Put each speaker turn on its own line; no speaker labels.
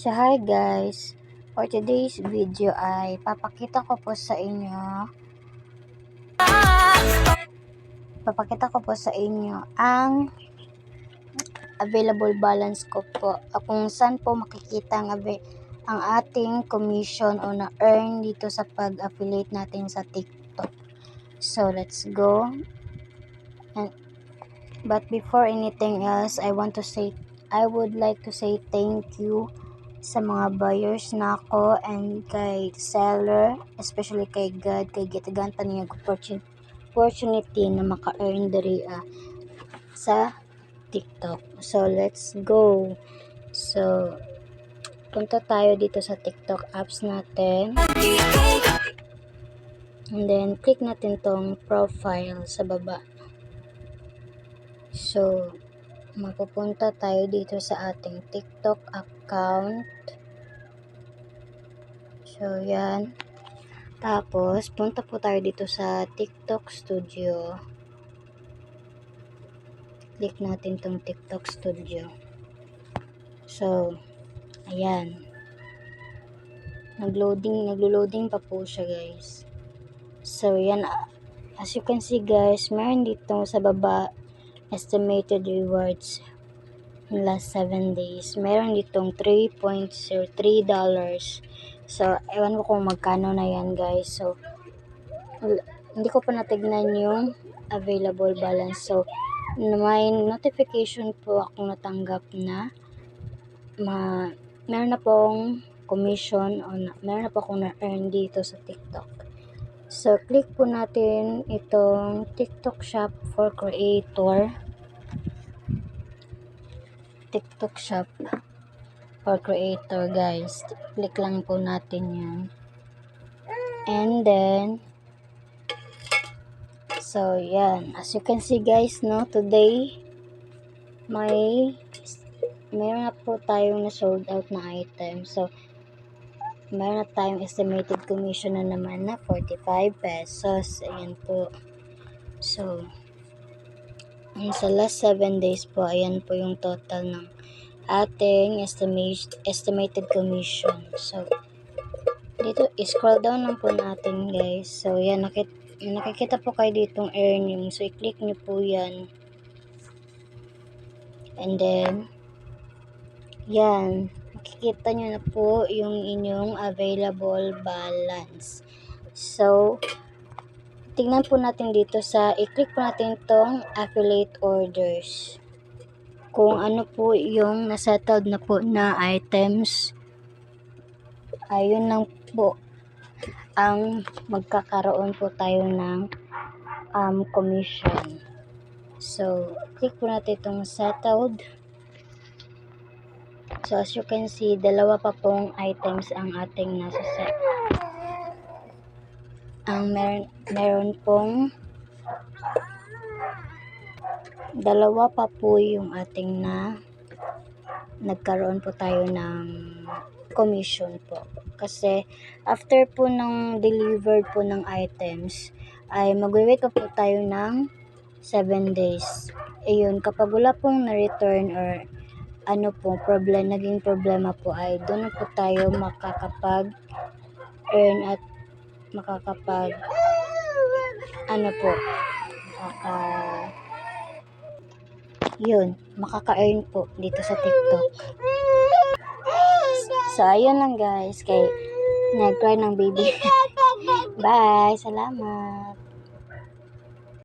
So hi guys, for today's video ay papakita ko po sa inyo ang available balance ko po, kung saan po makikita ang ating commission o na-earn dito sa pag-affiliate natin sa TikTok. So let's go. But before anything else, I would like to say thank you sa mga buyers na ako and kay seller, especially kay God, kay gitaganta niya opportunity na maka-earn diri sa TikTok. So let's go. So punta tayo dito sa TikTok apps natin. And then click natin tong profile sa baba. So mapupunta tayo dito sa ating TikTok account. So yan. Tapos punta po tayo dito sa TikTok Studio. Click natin tong TikTok Studio. So ayan. Naglo-loading pa po siya guys. So yan, as you can see guys, meron dito sa baba estimated rewards in last 7 days. Meron ditong $3.03. So ewan ko kung magkano na yan guys. So hindi ko pa natignan yung available balance. So may notification po akong natanggap na meron na pong commission o meron na po akong na-earn dito sa TikTok. So click po natin itong TikTok Shop for Creator. TikTok Shop for Creator guys. Click lang po natin yan. And then so yan, as you can see guys, no, today mayroon na po tayong na sold out na item. So mayroon na tayong estimated commission na naman na 45 pesos. Ayan po. So sa last 7 days po, ayan po yung total ng ating estimated commission. So dito, scroll down lang po natin guys. So yan, nakikita po kayo ditong earning. So i-click nyo po yan. And then yan, makikita nyo na po yung inyong available balance. So tingnan po natin dito i-click po natin tong affiliate orders. Kung ano po yung nasettled na po na items, ayun lang po ang magkakaroon po tayo ng commission. So click po natin itong settled. So as you can see, dalawa pa pong items ang ating nasa-set. Ang meron pong dalawa pa po yung ating nagkaroon po tayo ng commission po. Kasi after po ng delivered po ng items, ay magwi-wait pa po tayo ng 7 days. Ayun, kapag wala pong na-return or naging problema po, ay doon na po tayo makakapag-earn at makaka-earn po dito sa TikTok. So ayun lang guys, kay nag-cry ng baby. Bye, salamat.